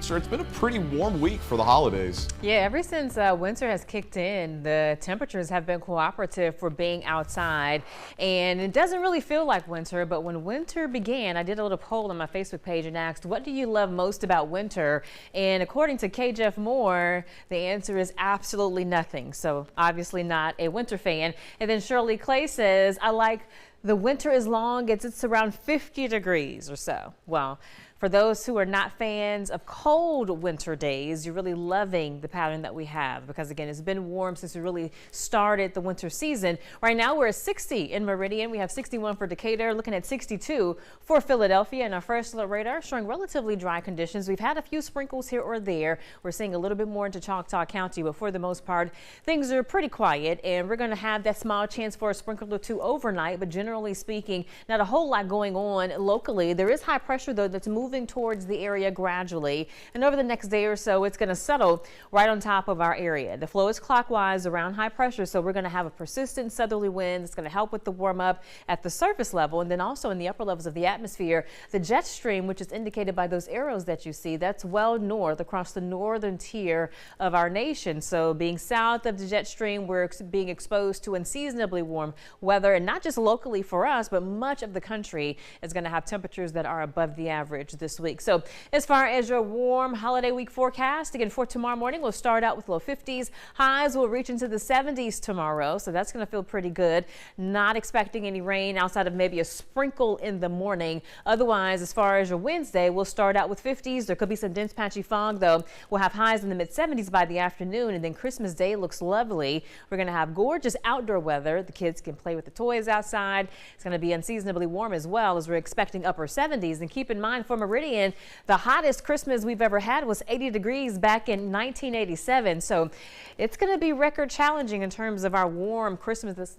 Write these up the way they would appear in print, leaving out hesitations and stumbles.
Sure, it's been a pretty warm week for the holidays. Yeah, ever since winter has kicked in, the temperatures have been cooperative for being outside. And it doesn't really feel like winter, but when winter began, I did a little poll on my Facebook page and asked, what do you love most about winter? And according to K. Jeff Moore, the answer is absolutely nothing. So obviously not a winter fan. And then Shirley Clay says, I like the winter as long as it's around 50 degrees or so. Well, for those who are not fans of cold winter days, you're really loving the pattern that we have because, again, it's been warm since we really started the winter season. Right now, we're at 60 in Meridian. We have 61 for Decatur, looking at 62 for Philadelphia. And our first alert radar showing relatively dry conditions. We've had a few sprinkles here or there. We're seeing a little bit more into Choctaw County, but for the most part, things are pretty quiet. And we're going to have that small chance for a sprinkle or two overnight. But generally speaking, not a whole lot going on locally. There is high pressure, though, that's moving towards the area gradually, and over the next day or so it's going to settle right on top of our area. The flow is clockwise around high pressure, so we're going to have a persistent southerly wind. It's going to help with the warm up at the surface level, and then also in the upper levels of the atmosphere, the jet stream, which is indicated by those arrows that you see, that's well north across the northern tier of our nation. So being south of the jet stream, we're being exposed to unseasonably warm weather, and not just locally for us, but much of the country is going to have temperatures that are above the average this week. So as far as your warm holiday week forecast, again, for tomorrow morning, we'll start out with low 50s. Highs will reach into the 70s tomorrow, so that's going to feel pretty good. Not expecting any rain outside of maybe a sprinkle in the morning. Otherwise, as far as your Wednesday, we'll start out with 50s. There could be some dense patchy fog, though. We'll have highs in the mid 70s by the afternoon, and then Christmas Day looks lovely. We're going to have gorgeous outdoor weather. The kids can play with the toys outside. It's going to be unseasonably warm as well, as we're expecting upper 70s. And keep in mind, for Meridian, the hottest Christmas we've ever had was 80 degrees back in 1987. So it's going to be record challenging in terms of our warm Christmas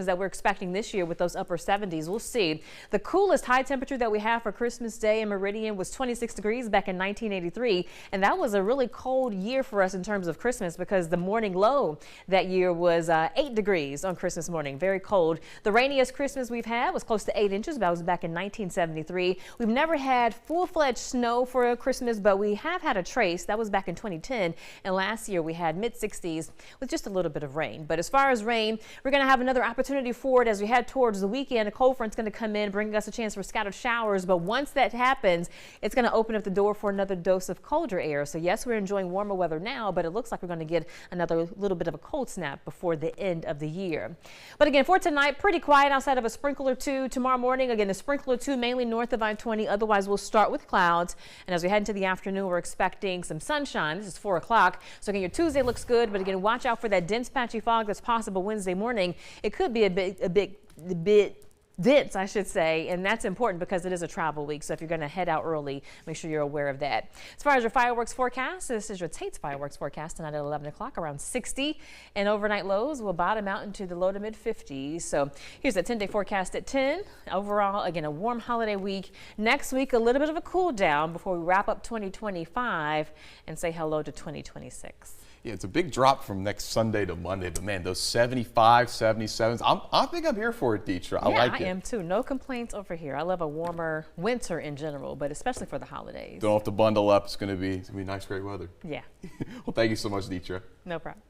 that we're expecting this year with those upper 70s. We'll see. The coolest high temperature that we have for Christmas Day in Meridian was 26 degrees back in 1983. And that was a really cold year for us in terms of Christmas because the morning low that year was 8 degrees on Christmas morning. Very cold. The rainiest Christmas we've had was close to 8 inches. That was back in 1973. We've never had full-fledged snow for Christmas, but we have had a trace. That was back in 2010, and last year we had mid-60s with just a little bit of rain. But as far as rain, we're going to have another opportunity for it as we head towards the weekend. A cold front's going to come in, bringing us a chance for scattered showers, but once that happens, it's going to open up the door for another dose of colder air. So yes, we're enjoying warmer weather now, but it looks like we're going to get another little bit of a cold snap before the end of the year. But again, for tonight, pretty quiet outside of a sprinkle or two. Tomorrow morning, again, a sprinkle or two mainly north of I-20. Otherwise, we'll start with clouds. And as we head into the afternoon, we're expecting some sunshine. This is 4 o'clock. So again, your Tuesday looks good, but again, watch out for that dense patchy fog that's possible Wednesday morning. It could be a bit dense, I should say, and that's important because it is a travel week. So if you're going to head out early, make sure you're aware of that. As far as your fireworks forecast, this is your Tate's fireworks forecast tonight at 11 o'clock, around 60, and overnight lows will bottom out into the low to mid 50s. So here's the 10-day forecast at 10. Overall, again, a warm holiday week. Next week, a little bit of a cool down before we wrap up 2025 and say hello to 2026. Yeah, it's a big drop from next Sunday to Monday, but man, those 75, 77s, I think I'm here for it, Deetra. I like it. I am too. No complaints over here. I love a warmer winter in general, but especially for the holidays. Don't have to bundle up. It's going to be nice, great weather. Yeah. Well, thank you so much, Deetra. No problem.